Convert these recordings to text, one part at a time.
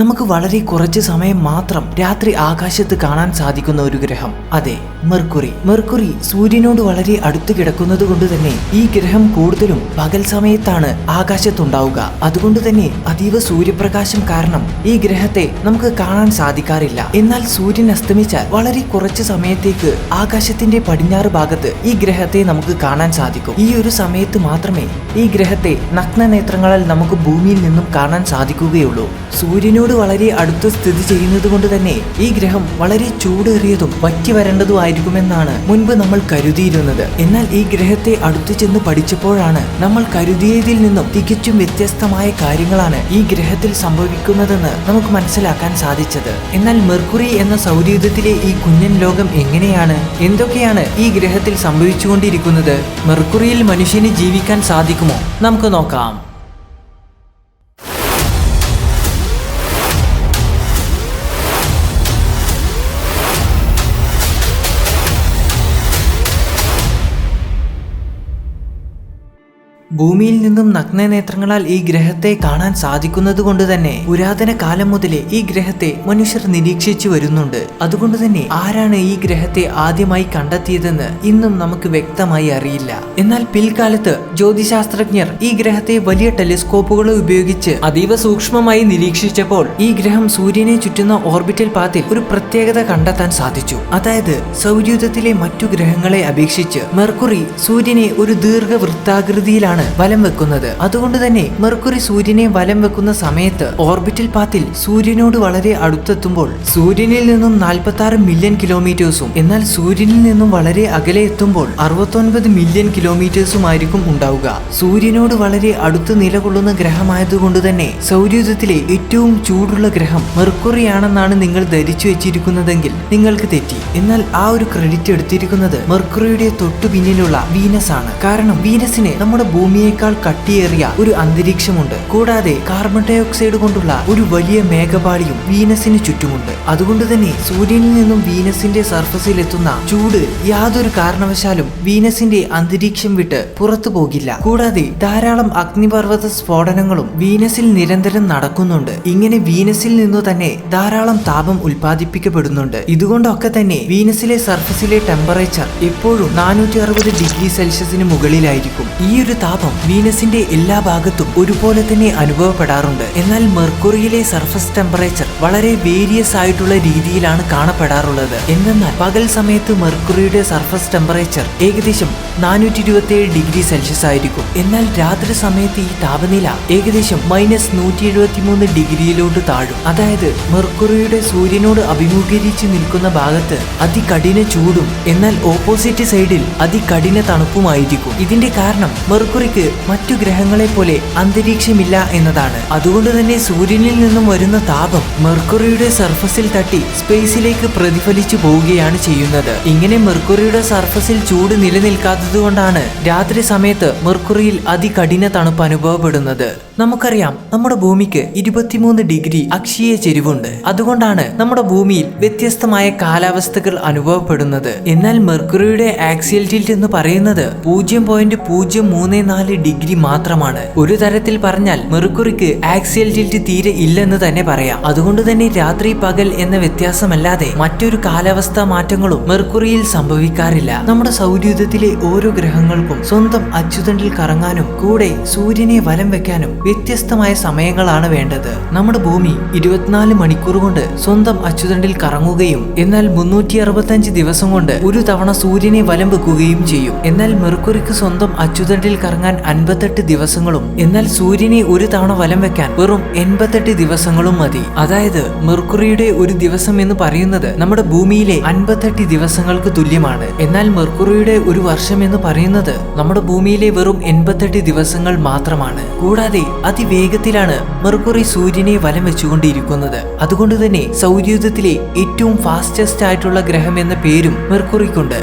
നമുക്ക് വളരെ കുറച്ച് സമയം മാത്രം രാത്രി ആകാശത്ത് കാണാൻ സാധിക്കുന്ന ഒരു ഗ്രഹം, അതെ, മെർക്കുറി. മെർക്കുറി സൂര്യനോട് വളരെ അടുത്ത് കിടക്കുന്നത് കൊണ്ട് തന്നെ ഈ ഗ്രഹം കൂടുതലും പകൽ സമയത്താണ് ആകാശത്തുണ്ടാവുക. അതുകൊണ്ട് തന്നെ അതീവ സൂര്യപ്രകാശം കാരണം ഈ ഗ്രഹത്തെ നമുക്ക് കാണാൻ സാധിക്കാറില്ല. എന്നാൽ സൂര്യൻ അസ്തമിച്ചാൽ വളരെ കുറച്ച് സമയത്തേക്ക് ആകാശത്തിന്റെ പടിഞ്ഞാറ് ഭാഗത്ത് ഈ ഗ്രഹത്തെ നമുക്ക് കാണാൻ സാധിക്കും. ഈ ഒരു സമയത്ത് മാത്രമേ ഈ ഗ്രഹത്തെ നഗ്നനേത്രങ്ങളാൽ നമുക്ക് ഭൂമിയിൽ നിന്നും കാണാൻ സാധിക്കുകയുള്ളൂ. സൂര്യനോട് വളരെ അടുത്ത് സ്ഥിതി ചെയ്യുന്നത് കൊണ്ട് തന്നെ ഈ ഗ്രഹം വളരെ ചൂടേറിയതും വറ്റി വരേണ്ടതുമായിരിക്കുമെന്നാണ് മുൻപ് നമ്മൾ കരുതിയിരുന്നത്. എന്നാൽ ഈ ഗ്രഹത്തെ അടുത്ത് ചെന്ന് പഠിച്ചപ്പോഴാണ് നമ്മൾ കരുതിയതിൽ നിന്നും തികച്ചും വ്യത്യസ്തമായ കാര്യങ്ങളാണ് ഈ ഗ്രഹത്തിൽ സംഭവിക്കുന്നതെന്ന് നമുക്ക് മനസ്സിലാക്കാൻ സാധിച്ചത്. എന്നാൽ മെർക്കുറി എന്ന സൗരയൂഥത്തിലെ ഈ കുഞ്ഞൻ ലോകം എങ്ങനെയാണ്, എന്തൊക്കെയാണ് ഈ ഗ്രഹത്തിൽ സംഭവിച്ചുകൊണ്ടിരിക്കുന്നത്? മെർക്കുറിയിൽ മനുഷ്യന് ജീവിക്കാൻ സാധിക്കുമോ? നമുക്ക് നോക്കാം. ഭൂമിയിൽ നിന്നും നഗ്നനേത്രങ്ങളാൽ ഈ ഗ്രഹത്തെ കാണാൻ സാധിക്കുന്നത് കൊണ്ട് തന്നെ പുരാതന കാലം മുതലേ ഈ ഗ്രഹത്തെ മനുഷ്യർ നിരീക്ഷിച്ചു വരുന്നുണ്ട്. അതുകൊണ്ട് തന്നെ ആരാണ് ഈ ഗ്രഹത്തെ ആദ്യമായി കണ്ടെത്തിയതെന്ന് ഇന്നും നമുക്ക് വ്യക്തമായി അറിയില്ല. എന്നാൽ പിൽക്കാലത്ത് ജ്യോതിശാസ്ത്രജ്ഞർ ഈ ഗ്രഹത്തെ വലിയ ടെലിസ്കോപ്പുകൾ ഉപയോഗിച്ച് അതീവ സൂക്ഷ്മമായി നിരീക്ഷിച്ചപ്പോൾ ഈ ഗ്രഹം സൂര്യനെ ചുറ്റുന്ന ഓർബിറ്റൽ പാത്തിൽ ഒരു പ്രത്യേകത കണ്ടെത്താൻ സാധിച്ചു. അതായത് സൗരയൂഥത്തിലെ മറ്റു ഗ്രഹങ്ങളെ അപേക്ഷിച്ച് മെർക്കുറി സൂര്യനെ ഒരു ദീർഘവൃത്താകൃതിയിലാണ് വലം വെക്കുന്നത്. അതുകൊണ്ട് തന്നെ മെർക്കുറി സൂര്യനെ വലം വെക്കുന്ന സമയത്ത് ഓർബിറ്റൽ പാത്തിൽ സൂര്യനോട് വളരെ അടുത്തെത്തുമ്പോൾ സൂര്യനിൽ നിന്നും 46 മില്യൺ കിലോമീറ്റേഴ്സും എന്നാൽ സൂര്യനിൽ നിന്നും വളരെ അകലെ എത്തുമ്പോൾ 69 മില്യൺ കിലോമീറ്റേഴ്സുമായിരിക്കും ഉണ്ടാവുക. സൂര്യനോട് വളരെ അടുത്ത് നിലകൊള്ളുന്ന ഗ്രഹമായതുകൊണ്ട് തന്നെ സൗരയൂഥത്തിലെ ഏറ്റവും ചൂടുള്ള ഗ്രഹം മെർക്കുറിയാണെന്നാണ് നിങ്ങൾ ധരിച്ചു വെച്ചിരിക്കുന്നതെങ്കിൽ നിങ്ങൾക്ക് തെറ്റി. എന്നാൽ ആ ഒരു ക്രെഡിറ്റ് എടുത്തിരിക്കുന്നത് മെർക്കുറിയുടെ തൊട്ടു പിന്നിലുള്ള വീനസ് ആണ്. കാരണം വീനസിന് നമ്മുടെ ഭൂമിയേക്കാൾ കട്ടിയേറിയ ഒരു അന്തരീക്ഷമുണ്ട്. കൂടാതെ കാർബൺ ഡൈ ഓക്സൈഡ് കൊണ്ടുള്ള ഒരു വലിയ മേഘപാളിയും വീനസിന് ചുറ്റുമുണ്ട്. അതുകൊണ്ട് തന്നെ സൂര്യനിൽ നിന്നും വീനസിന്റെ സർഫസിൽ എത്തുന്ന ചൂട് യാതൊരു കാരണവശാലും വീനസിന്റെ അന്തരീക്ഷം വിട്ട് പുറത്തു പോകില്ല. കൂടാതെ ധാരാളം അഗ്നിപർവ്വത സ്ഫോടനങ്ങളും വീനസിൽ നിരന്തരം നടക്കുന്നുണ്ട്. ഇങ്ങനെ വീനസിൽ നിന്നു തന്നെ ധാരാളം താപം ഉൽപ്പാദിപ്പിക്കപ്പെടുന്നുണ്ട്. ഇതുകൊണ്ടൊക്കെ തന്നെ വീനസിലെ സർഫസിലെ ടെമ്പറേച്ചർ എപ്പോഴും 460 ഡിഗ്രി സെൽഷ്യസിന് മുകളിലായിരിക്കും. ഈ ഒരു താപം വീനസിന്റെ എല്ലാ ഭാഗത്തും ഒരുപോലെ തന്നെ അനുഭവപ്പെടാറുണ്ട്. എന്നാൽ മെർക്കുറിയിലെ സർഫസ് ടെമ്പറേച്ചർ വളരെ വേരിയസ് ആയിട്ടുള്ള രീതിയിലാണ് കാണപ്പെടാറുള്ളത്. എന്നാൽ പകൽ സമയത്ത് മെർക്കുറിയുടെ സർഫസ് ടെമ്പറേച്ചർ ഏകദേശം 427 ഡിഗ്രി സെൽഷ്യസ് ആയിരിക്കും. എന്നാൽ രാത്രി സമയത്ത് ഈ താപനില ഏകദേശം -173 ഡിഗ്രിയിലോട്ട് താഴും. അതായത് മെർക്കുറിയുടെ സൂര്യനോട് അഭിമുഖീകരിച്ച് നിൽക്കുന്ന ഭാഗത്ത് അതികഠിന ചൂടും എന്നാൽ ഓപ്പോസിറ്റ് സൈഡിൽ അതികഠിന തണുപ്പുമായിരിക്കും. ഇതിന്റെ കാരണം മെർക്കുറിക്ക് മറ്റു ഗ്രഹങ്ങളെ പോലെ അന്തരീക്ഷമില്ല എന്നതാണ്. അതുകൊണ്ട് തന്നെ സൂര്യനിൽ നിന്നും വരുന്ന താപം മെർക്കുറിയുടെ സർഫസിൽ തട്ടി സ്പേസിലേക്ക് പ്രതിഫലിച്ചു പോവുകയാണ് ചെയ്യുന്നത്. ഇങ്ങനെ മെർക്കുറിയുടെ സർഫസിൽ ചൂട് നിലനിൽക്കാത്തത് കൊണ്ടാണ് രാത്രി സമയത്ത് മെർക്കുറിയിൽ അതികഠിന തണുപ്പ് അനുഭവപ്പെടുന്നത്. നമുക്കറിയാം നമ്മുടെ ഭൂമിക്ക് 23 ഡിഗ്രി അക്ഷീയ ചെരിവുണ്ട്. അതുകൊണ്ടാണ് നമ്മുടെ ഭൂമിയിൽ വ്യത്യസ്തമായ കാലാവസ്ഥകൾ അനുഭവപ്പെടുന്നത്. എന്നാൽ മെർക്കുറിയുടെ ആക്സിയൽ ടിൽറ്റ് എന്ന് പറയുന്നത് 0.034 ഡിഗ്രി മാത്രമാണ്. ഒരു തരത്തിൽ പറഞ്ഞാൽ മെർക്കുറിക്ക് ആക്സിയൽ ടിൽറ്റ് തീരെ ഇല്ലെന്ന് തന്നെ പറയാം. അതുകൊണ്ട് തന്നെ രാത്രി പകൽ എന്ന വ്യത്യാസമല്ലാതെ മറ്റൊരു കാലാവസ്ഥാ മാറ്റങ്ങളും മെർക്കുറിയിൽ സംഭവിക്കാറില്ല. നമ്മുടെ സൗരയൂഥത്തിലെ ഓരോ ഗ്രഹങ്ങൾക്കും സ്വന്തം അച്ചുതണ്ടിൽ കറങ്ങാനും കൂടെ സൂര്യനെ വലം വെക്കാനും വ്യത്യസ്തമായ സമയങ്ങളാണ് വേണ്ടത്. നമ്മുടെ ഭൂമി 24 മണിക്കൂർ കൊണ്ട് സ്വന്തം അച്ചുതണ്ടിൽ കറങ്ങുകയും എന്നാൽ 365 ദിവസം കൊണ്ട് ഒരു തവണ സൂര്യനെ വലം വെക്കുകയും ചെയ്യും. എന്നാൽ മെർക്കുറിക്ക് സ്വന്തം അച്ചുതണ്ടിൽ കറങ്ങാൻ 58 ദിവസങ്ങളും എന്നാൽ സൂര്യനെ ഒരു തവണ വലം വെക്കാൻ വെറും 88 ദിവസങ്ങളും മതി. അതായത് മെർക്കുറിയുടെ ഒരു ദിവസം എന്ന് പറയുന്നത് നമ്മുടെ ഭൂമിയിലെ 58 ദിവസങ്ങൾക്ക് തുല്യമാണ്. എന്നാൽ മെർക്കുറിയുടെ ഒരു വർഷം എന്ന് പറയുന്നത് നമ്മുടെ ഭൂമിയിലെ വെറും 88 ദിവസങ്ങൾ മാത്രമാണ്. കൂടാതെ അതിവേഗത്തിലാണ് മെർക്കുറി സൂര്യനെ വലം വെച്ചുകൊണ്ടിരിക്കുന്നത്. അതുകൊണ്ട് തന്നെ സൗരയൂഥത്തിലെ ഏറ്റവും ഫാസ്റ്റസ്റ്റ് ആയിട്ടുള്ള ഗ്രഹം എന്ന പേരും മെർക്കുറിക്കുണ്ട്.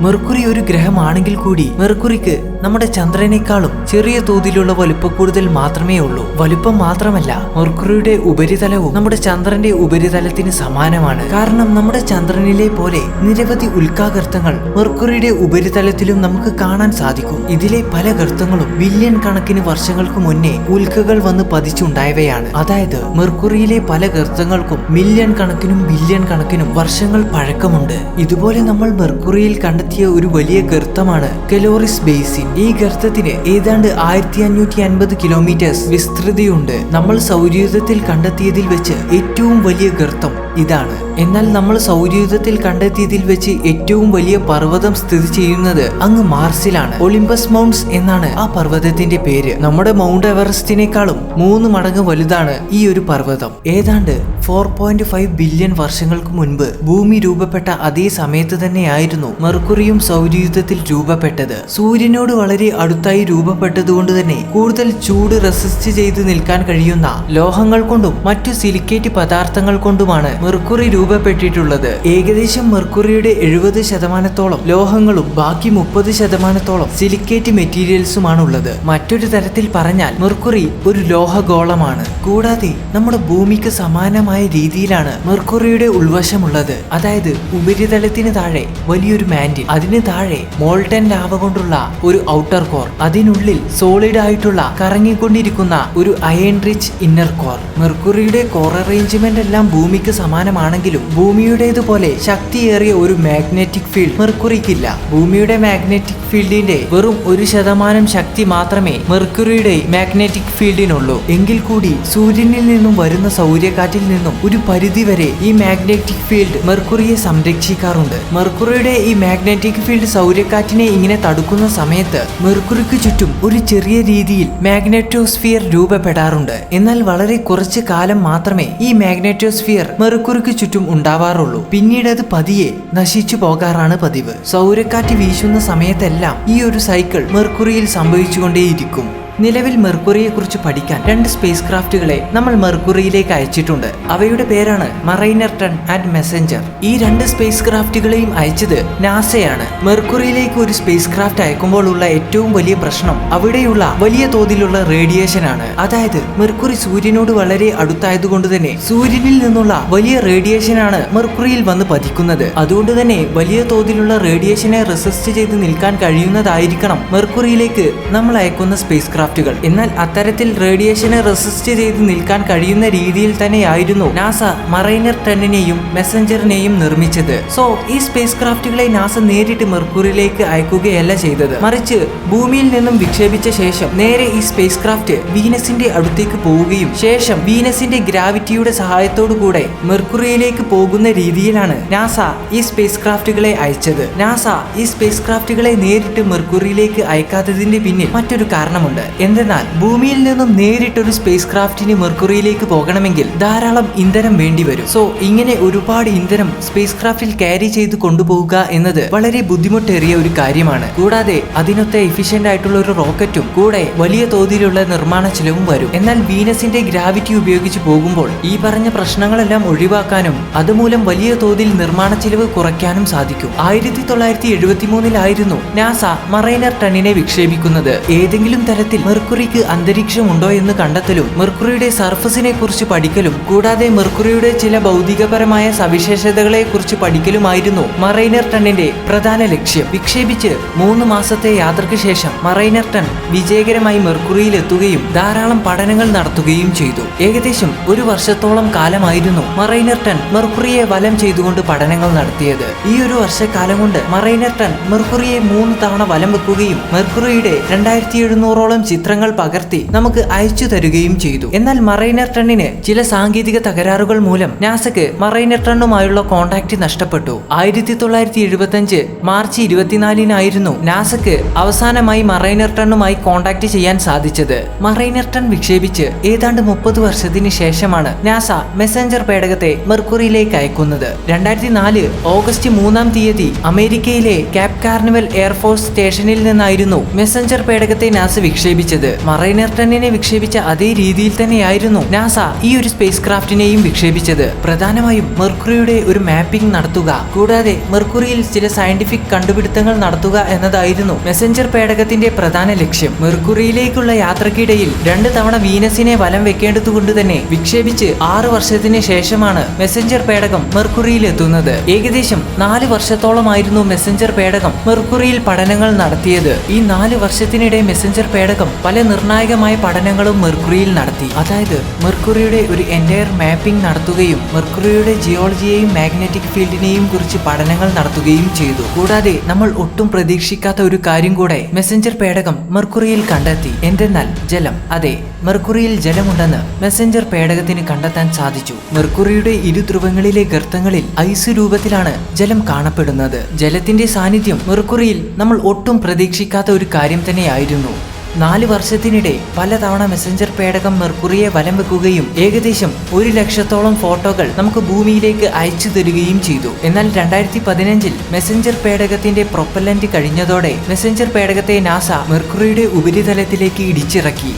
മെർക്കുറി ഒരു ഗ്രഹമാണെങ്കിൽ കൂടി മെർക്കുറിക്ക് നമ്മുടെ ചന്ദ്രനേക്കാളും ചെറിയ തോതിലുള്ള വലുപ്പക്കൂടുതൽ മാത്രമേ ഉള്ളൂ. വലുപ്പം മാത്രമല്ല, മെർക്കുറിയുടെ ഉപരിതലവും നമ്മുടെ ചന്ദ്രന്റെ ഉപരിതലത്തിന് സമാനമാണ്. കാരണം നമ്മുടെ ചന്ദ്രനിലെ പോലെ നിരവധി ഉൽക്കാഗർത്തങ്ങൾ മെർക്കുറിയുടെ ഉപരിതലത്തിലും നമുക്ക് കാണാൻ സാധിക്കും. ഇതിലെ പല ഗർത്തങ്ങളും ബില്യൺ കണക്കിന് വർഷങ്ങൾക്ക് മുന്നേ ഉൽക്കകൾ വന്ന് പതിച്ചുണ്ടായവയാണ്. അതായത് മെർക്കുറിയിലെ പല ഗർത്തങ്ങൾക്കും മില്യൺ കണക്കിനും ബില്യൺ കണക്കിനും വർഷങ്ങൾ പഴക്കമുണ്ട്. ഇതുപോലെ നമ്മൾ മെർക്കുറിയിൽ കണ്ടെത്തിയ ഒരു വലിയ ഗർത്തമാണ് കെലോറിസ് ബേസിൻ. ഈ ഗർത്തത്തിന് ഏതാണ്ട് 1550 കിലോമീറ്റേഴ്സ് വിസ്തൃതിയുണ്ട്. നമ്മൾ സൗരയൂഥത്തിൽ കണ്ടെത്തിയതിൽ വെച്ച് ഏറ്റവും വലിയ ഗർത്തം ഇതാണ്. എന്നാൽ നമ്മൾ സൗരയൂഥത്തിൽ കണ്ടെത്തിയതിൽ വെച്ച് ഏറ്റവും വലിയ പർവ്വതം സ്ഥിതി ചെയ്യുന്നത് അങ്ങ് മാർസിലാണ്. ഒളിമ്പസ് മൗണ്ട്സ് എന്നാണ് ആ പർവ്വതത്തിന്റെ പേര്. നമ്മുടെ മൗണ്ട് എവറസ്റ്റിനേക്കാളും 3 മടങ്ങ് വലുതാണ് ഈ ഒരു പർവ്വതം. ഏതാണ്ട് 4.5 ബില്യൺ വർഷങ്ങൾക്ക് മുൻപ് ഭൂമി രൂപപ്പെട്ട അതേ സമയത്ത് തന്നെയായിരുന്നു മെർക്കുറിയും സൗരയൂഥത്തിൽ രൂപപ്പെട്ടത്. സൂര്യനോട് വളരെ അടുത്തായി രൂപപ്പെട്ടതുകൊണ്ട് തന്നെ കൂടുതൽ ചൂട് റെസിസ്റ്റ് ചെയ്ത് നിൽക്കാൻ കഴിയുന്ന ലോഹങ്ങൾ കൊണ്ടും മറ്റു സിലിക്കേറ്റ് പദാർത്ഥങ്ങൾ കൊണ്ടുമാണ് മെർക്കുറി രൂപപ്പെട്ടിട്ടുള്ളത്. ഏകദേശം മെർക്കുറിയുടെ 70% ലോഹങ്ങളും ബാക്കി 30% സിലിക്കേറ്റ് മെറ്റീരിയൽസുമാണുള്ളത്. മറ്റൊരു തരത്തിൽ പറഞ്ഞാൽ മെർക്കുറി ഒരു ലോഹഗോളമാണ്. കൂടാതെ നമ്മുടെ ഭൂമിക്ക് സമാനമായ രീതിയിലാണ് മെർക്കുറിയുടെ ഉൾവശമുള്ളത്. അതായത് ഉപരിതലത്തിന് താഴെ വലിയൊരു മാന്റിൽ, അതിന് താഴെ മോൾട്ടൻ ലാവ കൊണ്ടുള്ള ഒരു ഔട്ടർ കോർ, അതിനുള്ളിൽ സോളിഡ് ആയിട്ടുള്ള കറങ്ങിക്കൊണ്ടിരിക്കുന്ന ഒരു അയൺ റിച്ച് ഇന്നർ കോർ. മെർക്കുറിയുടെ കോർ അറേഞ്ച്മെന്റ് എല്ലാം ഭൂമിക്ക് സമാനമാണെങ്കിലും ഭൂമിയുടേതുപോലെ ശക്തിയേറിയ ഒരു മാഗ്നറ്റിക് ഫീൽഡ് മെർക്കുറിക്കില്ല. ഭൂമിയുടെ മാഗ്നറ്റിക് ഫീൽഡിന്റെ വെറും 1% ശക്തി മാത്രമേ മെർക്കുറിയുടെ മാഗ്നറ്റിക് ഫീൽഡിനുള്ളൂ. എങ്കിൽ കൂടി സൂര്യനിൽ നിന്നും വരുന്ന സൗര്യക്കാറ്റിൽ നിന്നും ഒരു പരിധിവരെ ഈ മാഗ്നറ്റിക് ഫീൽഡ് മെർക്കുറിയെ സംരക്ഷിക്കാറുണ്ട്. മെർക്കുറിയുടെ ഈ മാഗ്നറ്റിക് ഫീൽഡ് സൗര്യക്കാറ്റിനെ ഇങ്ങനെ തടുക്കുന്ന സമയത്ത് മെർക്കുറിക്ക് ചുറ്റും ഒരു ചെറിയ രീതിയിൽ മാഗ്നറ്റോസ്ഫിയർ രൂപപ്പെടാറുണ്ട്. എന്നാൽ വളരെ കുറച്ച് കാലം മാത്രമേ ഈ മാഗ്നറ്റോസ്ഫിയർ മെർക്കുറിക്ക് ചുറ്റും ഉണ്ടാവാറുള്ളൂ. പിന്നീട് അത് പതിയെ നശിച്ചു പോകാറാണ് പതിവ്. സൗരക്കാറ്റ് വീശുന്ന സമയത്തെല്ലാം ഈ ഒരു സൈക്കിൾ മെർക്കുറിയിൽ സംഭവിച്ചുകൊണ്ടേയിരിക്കും. നിലവിൽ മെർക്കുറിയെ കുറിച്ച് പഠിക്കാൻ 2 സ്പേസ് ക്രാഫ്റ്റുകളെ നമ്മൾ മെർക്കുറിയിലേക്ക് അയച്ചിട്ടുണ്ട്. അവയുടെ പേരാണ് മറൈനർ 10 ആൻഡ് മെസഞ്ചർ. ഈ 2 സ്പേസ് ക്രാഫ്റ്റുകളെയും അയച്ചത് നാസയാണ്. മെർക്കുറിയിലേക്ക് ഒരു സ്പേസ് ക്രാഫ്റ്റ് അയക്കുമ്പോൾ ഉള്ള ഏറ്റവും വലിയ പ്രശ്നം അവിടെയുള്ള വലിയ തോതിലുള്ള റേഡിയേഷൻ ആണ്. അതായത് മെർക്കുറി സൂര്യനോട് വളരെ അടുത്തായതുകൊണ്ട് തന്നെ സൂര്യനിൽ നിന്നുള്ള വലിയ റേഡിയേഷൻ ആണ് മെർക്കുറിയിൽ വന്ന് പതിക്കുന്നത്. അതുകൊണ്ട് തന്നെ വലിയ തോതിലുള്ള റേഡിയേഷനെ റെസിസ്റ്റ് ചെയ്ത് നിൽക്കാൻ കഴിയുന്നതായിരിക്കണം മെർക്കുറിയിലേക്ക് നമ്മൾ അയക്കുന്ന സ്പേസ് ക്രാഫ്റ്റ്. എന്നാൽ അത്തരത്തിൽ റേഡിയേഷനെ റെസിസ്റ്റ് ചെയ്ത് നിൽക്കാൻ കഴിയുന്ന രീതിയിൽ തന്നെയായിരുന്നു നാസ മറൈനർ 10നെയും മെസഞ്ചറിനെയും നിർമ്മിച്ചത്. സോ ഈ സ്പേസ് ക്രാഫ്റ്റുകളെ നാസ നേരിട്ട് മെർക്കുറിയിലേക്ക് അയക്കുകയല്ല ചെയ്തത്. മറിച്ച് ഭൂമിയിൽ നിന്നും വിക്ഷേപിച്ച ശേഷം നേരെ ഈ സ്പേസ് ക്രാഫ്റ്റ് വീനസിന്റെ അടുത്തേക്ക് പോവുകയും ശേഷം വീനസിന്റെ ഗ്രാവിറ്റിയുടെ സഹായത്തോടു കൂടെ മെർക്കുറിയിലേക്ക് പോകുന്ന രീതിയിലാണ് നാസ ഈ സ്പേസ് ക്രാഫ്റ്റുകളെ അയച്ചത്. നാസ ഈ സ്പേസ് ക്രാഫ്റ്റുകളെ നേരിട്ട് മെർക്കുറിയിലേക്ക് അയക്കാത്തതിന്റെ പിന്നിൽ മറ്റൊരു കാരണമുണ്ട്. എന്തെന്നാൽ ഭൂമിയിൽ നിന്നും നേരിട്ടൊരു സ്പേസ് ക്രാഫ്റ്റിന് മെർക്കുറിയിലേക്ക് പോകണമെങ്കിൽ ധാരാളം ഇന്ധനം വേണ്ടിവരും. സോ ഇങ്ങനെ ഒരുപാട് ഇന്ധനം സ്പേസ് ക്രാഫ്റ്റിൽ ക്യാരി ചെയ്ത് കൊണ്ടുപോകുക എന്നത് വളരെ ബുദ്ധിമുട്ടേറിയ ഒരു കാര്യമാണ്. കൂടാതെ അതിനൊത്ത എഫിഷ്യന്റ് ആയിട്ടുള്ള ഒരു റോക്കറ്റും കൂടെ വലിയ തോതിലുള്ള നിർമ്മാണ ചെലവും വരും. എന്നാൽ വീനസിന്റെ ഗ്രാവിറ്റി ഉപയോഗിച്ച് പോകുമ്പോൾ ഈ പറഞ്ഞ പ്രശ്നങ്ങളെല്ലാം ഒഴിവാക്കാനും അതുമൂലം വലിയ തോതിൽ നിർമ്മാണ ചെലവ് കുറയ്ക്കാനും സാധിക്കും. 1973 നാസ മറൈനർ 10നെ വിക്ഷേപിക്കുന്നത്. ഏതെങ്കിലും തരത്തിൽ മെർക്കുറിക്ക് അന്തരീക്ഷമുണ്ടോ എന്ന് കണ്ടെത്തലും മെർക്കുറിയുടെ സർഫസിനെ കുറിച്ച് പഠിക്കലും കൂടാതെ മെർക്കുറിയുടെ ചില ഭൗതികപരമായ സവിശേഷതകളെ കുറിച്ച് പഠിക്കലുമായിരുന്നു മറൈനർ 10ന്റെ പ്രധാന ലക്ഷ്യം. വിക്ഷേപിച്ച് 3 മാസത്തെ യാത്രയ്ക്ക് ശേഷം മറൈനർ 10 വിജയകരമായി മെർക്കുറിയിൽ എത്തുകയും ധാരാളം പഠനങ്ങൾ നടത്തുകയും ചെയ്തു. ഏകദേശം 1 വർഷത്തോളം കാലമായിരുന്നു മറൈനർ 10 മെർക്കുറിയെ വലം ചെയ്തുകൊണ്ട് പഠനങ്ങൾ നടത്തിയത്. ഈ 1 വർഷക്കാലം കൊണ്ട് മറൈനർ 10 മെർക്കുറിയെ 3 തവണ വലം വെക്കുകയും മെർക്കുറിയുടെ 2700ഓളം ചിത്രങ്ങൾ പകർത്തി നമുക്ക് അയച്ചു തരുകയും ചെയ്തു. എന്നാൽ മറൈനർ 10ന് ചില സാങ്കേതിക തകരാറുകൾ മൂലം നാസക്ക് മറൈനർ 10നുമായുള്ള കോണ്ടാക്ട് നഷ്ടപ്പെട്ടു. 1975 മാർച്ച് 24-നായിരുന്നു നാസക്ക് അവസാനമായി മറൈനർ 10നുമായി കോണ്ടാക്ട് ചെയ്യാൻ സാധിച്ചത്. മറൈനർ 10 വിക്ഷേപിച്ച് ഏതാണ്ട് 30 വർഷത്തിന് ശേഷമാണ് നാസ മെസഞ്ചർ പേടകത്തെ മെർക്കുറിയിലേക്ക് അയക്കുന്നത്. 2004 ഓഗസ്റ്റ് 3-ാം തീയതി അമേരിക്കയിലെ ക്യാപ് കാർണിവൽ എയർഫോഴ്സ് സ്റ്റേഷനിൽ നിന്നായിരുന്നു മെസഞ്ചർ പേടകത്തെ നാസ വിക്ഷേപിച്ചത്. വിക്ഷേപിച്ചത്. മറൈനർ 10 വിക്ഷേപിച്ച അതേ രീതിയിൽ തന്നെയായിരുന്നു നാസ ഈ ഒരു സ്പേസ് ക്രാഫ്റ്റിനെയും വിക്ഷേപിച്ചത്. പ്രധാനമായും മെർക്കുറിയുടെ ഒരു മാപ്പിംഗ് നടത്തുക, കൂടാതെ മെർക്കുറിയിൽ ചില സയന്റിഫിക് കണ്ടുപിടുത്തങ്ങൾ നടത്തുക എന്നതായിരുന്നു മെസഞ്ചർ പേടകത്തിന്റെ പ്രധാന ലക്ഷ്യം. മെർക്കുറിയിലേക്കുള്ള യാത്രക്കിടയിൽ 2 തവണ വീനസിനെ വലം വെക്കേണ്ടതുകൊണ്ട് തന്നെ വിക്ഷേപിച്ച് 6 വർഷത്തിന് ശേഷമാണ് മെസഞ്ചർ പേടകം മെർക്കുറിയിൽ എത്തുന്നത്. ഏകദേശം 4 വർഷത്തോളമായിരുന്നു മെസഞ്ചർ പേടകം മെർക്കുറിയിൽ പഠനങ്ങൾ നടത്തിയത്. ഈ 4 വർഷത്തിനിടെ മെസഞ്ചർ പേടകം പല നിർണായകമായ പഠനങ്ങളും മെർക്കുറിയിൽ നടത്തി. അതായത് മെർക്കുറിയുടെ ഒരു എൻറ്റയർ മാപ്പിംഗ് നടത്തുകയും മെർക്കുറിയുടെ ജിയോളജിയെയും മാഗ്നറ്റിക് ഫീൽഡിനെയും കുറിച്ച് പഠനങ്ങൾ നടത്തുകയും ചെയ്തു. കൂടാതെ നമ്മൾ ഒട്ടും പ്രതീക്ഷിക്കാത്ത ഒരു കാര്യം കൂടെ മെസഞ്ചർ പേടകം മെർക്കുറിയിൽ കണ്ടെത്തി. എന്തെന്നാൽ ജലം. അതെ, മെർക്കുറിയിൽ ജലമുണ്ടെന്ന് മെസഞ്ചർ പേടകത്തിന് കണ്ടെത്താൻ സാധിച്ചു. മെർക്കുറിയുടെ ഇരുധ്രുവങ്ങളിലെ ഗർത്തങ്ങളിൽ ഐസ് രൂപത്തിലാണ് ജലം കാണപ്പെടുന്നത്. ജലത്തിന്റെ സാന്നിധ്യം മെർക്കുറിയിൽ നമ്മൾ ഒട്ടും പ്രതീക്ഷിക്കാത്ത ഒരു കാര്യം തന്നെയായിരുന്നു. 4 വർഷത്തിനിടെ പലതവണ മെസഞ്ചർ പേടകം മെർക്കുറിയെ വലം വെക്കുകയും ഏകദേശം 1 ലക്ഷത്തോളം ഫോട്ടോകൾ നമുക്ക് ഭൂമിയിലേക്ക് അയച്ചു തരികയും ചെയ്തു. എന്നാൽ 2015 മെസഞ്ചർ പേടകത്തിന്റെ പ്രൊപ്പല്ലന്റ് കഴിഞ്ഞതോടെ മെസഞ്ചർ പേടകത്തെ നാസ മെർക്കുറിയുടെ ഉപരിതലത്തിലേക്ക് ഇടിച്ചിറക്കി.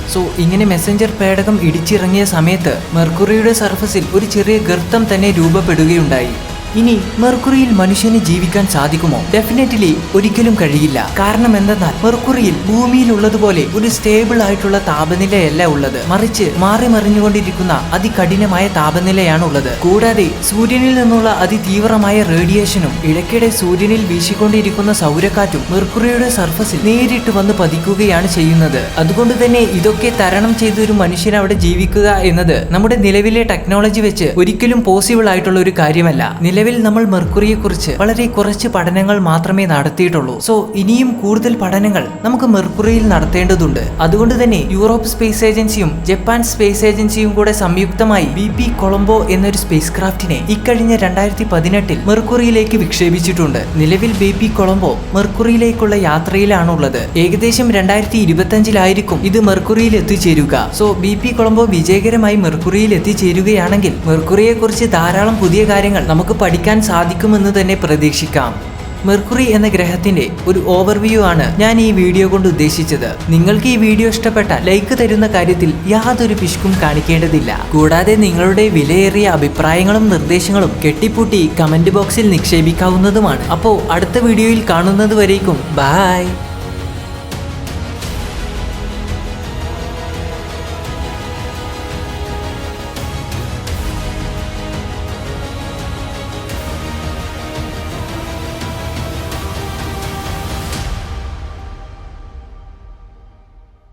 ഇങ്ങനെ മെസഞ്ചർ പേടകം ഇടിച്ചിറങ്ങിയ സമയത്ത് മെർക്കുറിയുടെ സർഫസിൽ ഒരു ചെറിയ ഗർത്തം തന്നെ രൂപപ്പെടുകയുണ്ടായി. ഇനി മെർക്കുറിയിൽ മനുഷ്യന് ജീവിക്കാൻ സാധിക്കുമോ? ഡെഫിനറ്റ്ലി ഒരിക്കലും കഴിയില്ല. കാരണം എന്തെന്നാൽ മെർക്കുറിയിൽ ഭൂമിയിലുള്ളതുപോലെ ഒരു സ്റ്റേബിൾ ആയിട്ടുള്ള താപനിലയല്ല ഉള്ളത്, മറിച്ച് മാറി മറിഞ്ഞുകൊണ്ടിരിക്കുന്ന അതികഠിനമായ താപനിലയാണ് ഉള്ളത്. കൂടാതെ സൂര്യനിൽ നിന്നുള്ള അതിതീവ്രമായ റേഡിയേഷനും ഇടയ്ക്കിടെ സൂര്യനിൽ വീശിക്കൊണ്ടിരിക്കുന്ന സൗരക്കാറ്റും മെർക്കുറിയുടെ സർഫസിൽ നേരിട്ട് വന്ന് പതിക്കുകയാണ് ചെയ്യുന്നത്. അതുകൊണ്ട് തന്നെ ഇതൊക്കെ തരണം ചെയ്ത് ഒരു മനുഷ്യൻ അവിടെ ജീവിക്കുക എന്നത് നമ്മുടെ നിലവിലെ ടെക്നോളജി വെച്ച് ഒരിക്കലും പോസിബിൾ ആയിട്ടുള്ള ഒരു കാര്യമല്ല. നിലവിൽ നമ്മൾ മെർക്കുറിയെ കുറിച്ച് വളരെ കുറച്ച് പഠനങ്ങൾ മാത്രമേ നടത്തിയിട്ടുള്ളൂ. ഇനിയും കൂടുതൽ പഠനങ്ങൾ നമുക്ക് മെർക്കുറിയിൽ നടത്തേണ്ടതുണ്ട്. അതുകൊണ്ട് തന്നെ യൂറോപ്പ് സ്പേസ് ഏജൻസിയും ജപ്പാൻ സ്പേസ് ഏജൻസിയും കൂടെ സംയുക്തമായി BP കൊളംബോ എന്നൊരു സ്പേസ് ക്രാഫ്റ്റിനെ ഇക്കഴിഞ്ഞ 2018 മെർക്കുറിയിലേക്ക് വിക്ഷേപിച്ചിട്ടുണ്ട്. നിലവിൽ BP കൊളംബോ മെർക്കുറിയിലേക്കുള്ള യാത്രയിലാണുള്ളത്. ഏകദേശം 2025 ഇത് മെർക്കുറിയിൽ എത്തിച്ചേരുക. BP കൊളംബോ വിജയകരമായി മെർക്കുറിയിൽ എത്തിച്ചേരുകയാണെങ്കിൽ മെർക്കുറിയെ കുറിച്ച് ധാരാളം പുതിയ കാര്യങ്ങൾ നമുക്ക് പഠിക്കാൻ സാധിക്കുമെന്ന് തന്നെ പ്രതീക്ഷിക്കാം. മെർക്കുറി എന്ന ഗ്രഹത്തിന്റെ ഒരു ഓവർവ്യൂ ആണ് ഞാൻ ഈ വീഡിയോ കൊണ്ട് ഉദ്ദേശിച്ചത്. നിങ്ങൾക്ക് ഈ വീഡിയോ ഇഷ്ടപ്പെട്ടാൽ ലൈക്ക് തരുന്ന കാര്യത്തിൽ യാതൊരു പിശുക്കും കാണിക്കേണ്ടതില്ല. കൂടാതെ നിങ്ങളുടെ വിലയേറിയ അഭിപ്രായങ്ങളും നിർദ്ദേശങ്ങളും കെട്ടിപ്പൂട്ടി കമന്റ് ബോക്സിൽ നിക്ഷേപിക്കാവുന്നതുമാണ്. അപ്പോൾ അടുത്ത വീഡിയോയിൽ കാണുന്നത് വരേക്കും ബൈ.